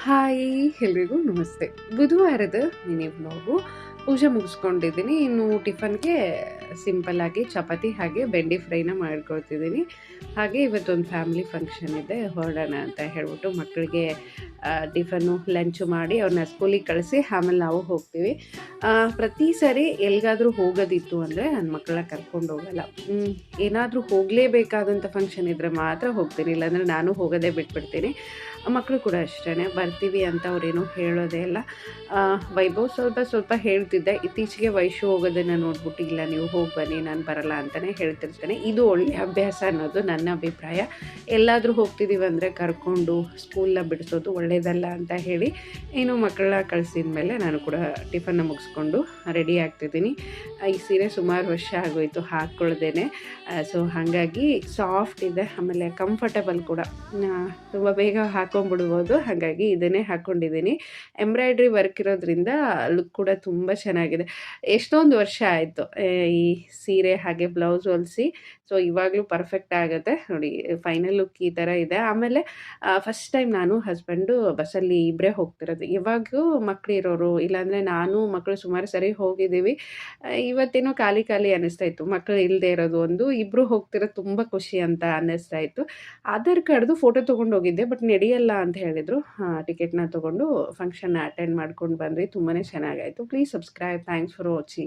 Hi! ಎಲ್ರಿಗೂ ನಮಸ್ತೆ. ಬುಧವಾರದ mini vlog. ಪೂಜೆ ಮುಗಿಸ್ಕೊಂಡಿದ್ದೀನಿ. ಇನ್ನು ಟಿಫನ್‌ಗೆ ಸಿಂಪಲ್ಲಾಗಿ ಚಪಾತಿ ಹಾಗೆ ಬೆಂಡೆ ಫ್ರೈನ ಮಾಡ್ಕೊಳ್ತಿದ್ದೀನಿ. ಹಾಗೆ ಇವತ್ತೊಂದು ಫ್ಯಾಮಿಲಿ ಫಂಕ್ಷನ್ ಇದೆ, ಹೊರಡೋಣ ಅಂತ ಹೇಳ್ಬಿಟ್ಟು ಮಕ್ಕಳಿಗೆ ಟಿಫನ್ನು, ಲಂಚು ಮಾಡಿ ಅವ್ರನ್ನ ಸ್ಕೂಲಿಗೆ ಕಳಿಸಿ ಆಮೇಲೆ ನಾವು ಹೋಗ್ತೀವಿ. ಪ್ರತಿ ಸರಿ ಎಲ್ಲಿಗಾದ್ರೂ ಹೋಗೋದಿತ್ತು ಅಂದರೆ ನನ್ನ ಮಕ್ಕಳನ್ನ ಕರ್ಕೊಂಡು ಹೋಗಲ್ಲ. ಏನಾದರೂ ಹೋಗಲೇಬೇಕಾದಂಥ ಫಂಕ್ಷನ್ ಇದ್ದರೆ ಮಾತ್ರ ಹೋಗ್ತೀನಿ, ಇಲ್ಲಾಂದರೆ ನಾನು ಹೋಗೋದೇ ಬಿಟ್ಬಿಡ್ತೀನಿ. ಮಕ್ಕಳು ಕೂಡ ಅಷ್ಟೇ, ಬರ್ತೀವಿ ಅಂತ ಅವ್ರೇನೂ ಹೇಳೋದೇ ಇಲ್ಲ. ವೈಭವ್ ಸ್ವಲ್ಪ ಹೇಳ್ತಿದ್ದೆ, ಇತ್ತೀಚೆಗೆ ವೈಶು ಹೋಗೋದನ್ನು ನೋಡ್ಬಿಟ್ಟು ಇಲ್ಲ ನೀವು ಹೋಗಿ ಬನ್ನಿ ನಾನು ಬರಲ್ಲ ಅಂತಲೇ ಹೇಳ್ತಿರ್ತಾನೆ. ಇದು ಒಳ್ಳೆಯ ಅಭ್ಯಾಸ ಅನ್ನೋದು ನನ್ನ ಅಭಿಪ್ರಾಯ. ಎಲ್ಲಾದರೂ ಹೋಗ್ತಿದ್ದೀವಿ ಅಂದರೆ ಕರ್ಕೊಂಡು ಸ್ಕೂಲ್ನ ಬಿಡಿಸೋದು ಒಳ್ಳೆಯದಲ್ಲ ಅಂತ ಹೇಳಿ ಏನು ಮಕ್ಕಳನ್ನ ಕಳಿಸಿದ ಮೇಲೆ ನಾನು ಕೂಡ ಟಿಫನ್ನ ಮುಗಿಸ್ಕೊಂಡು ರೆಡಿ ಆಗ್ತಿದ್ದೀನಿ. ಈ ಸೀರೆ ಸುಮಾರು ವರ್ಷ ಆಗೋಯಿತು ಹಾಕ್ಕೊಳ್ದೇನೆ. ಸೊ ಹಾಗಾಗಿ ಸಾಫ್ಟ್ ಇದೆ, ಆಮೇಲೆ ಕಂಫರ್ಟಬಲ್ ಕೂಡ, ತುಂಬ ಬೇಗ ಹಾಕ್ಕೊಂಬಿಡ್ಬೋದು. ಹಾಗಾಗಿ ಇದನ್ನೇ ಹಾಕ್ಕೊಂಡಿದ್ದೀನಿ. ಎಂಬ್ರಾಯ್ಡ್ರಿ ವರ್ಕ್ ಇರೋದ್ರಿಂದ ಲುಕ್ ಕೂಡ ತುಂಬ ಚೆನ್ನಾಗಿದೆ. ಎಷ್ಟೊಂದು ವರ್ಷ ಆಯಿತು ಈ ಸೀರೆ ಹಾಗೆ ಬ್ಲೌಸ್ ಹೊಲಿಸಿ. ಸೊ ಇವಾಗಲೂ ಪರ್ಫೆಕ್ಟ್ ಆಗುತ್ತೆ ನೋಡಿ. ಫೈನಲ್ ಲುಕ್ ಈ ಥರ ಇದೆ. ಆಮೇಲೆ ಫಸ್ಟ್ ಟೈಮ್ ನಾನು ಹಸ್ಬೆಂಡು ಬಸ್ಸಲ್ಲಿ ಇಬ್ಬರೇ ಹೋಗ್ತಿರೋದು. ಇವಾಗೂ ಮಕ್ಕಳು ಇರೋರು, ಇಲ್ಲಾಂದರೆ ನಾನು ಮಕ್ಕಳು ಸುಮಾರು ಸರಿ ಹೋಗಿದ್ದೀವಿ. ಇವತ್ತೇನೋ ಖಾಲಿ ಅನ್ನಿಸ್ತಾ ಇತ್ತು. ಮಕ್ಕಳು ಇಲ್ಲದೆ ಇರೋದು ಒಂದು, ಇಬ್ಬರು ಹೋಗ್ತಿರೋದು ತುಂಬ ಖುಷಿ ಅಂತ ಅನ್ನಿಸ್ತಾ ಇತ್ತು. ಆಧಾರ್ ಕಾರ್ಡ್ದು ಫೋಟೋ ತೊಗೊಂಡು ಹೋಗಿದ್ದೆ, ಬಟ್ ನಡೆಯಲ್ಲ ಅಂತ ಹೇಳಿದರು. ಟಿಕೆಟ್ನ ತೊಗೊಂಡು ಫಂಕ್ಷನ್ನ ಅಟೆಂಡ್ ಮಾಡ್ಕೊಂಡು ಬಂದ್ವಿ. ತುಂಬಾ ಚೆನ್ನಾಗಾಯಿತು. Please subscribe. Thanks for watching.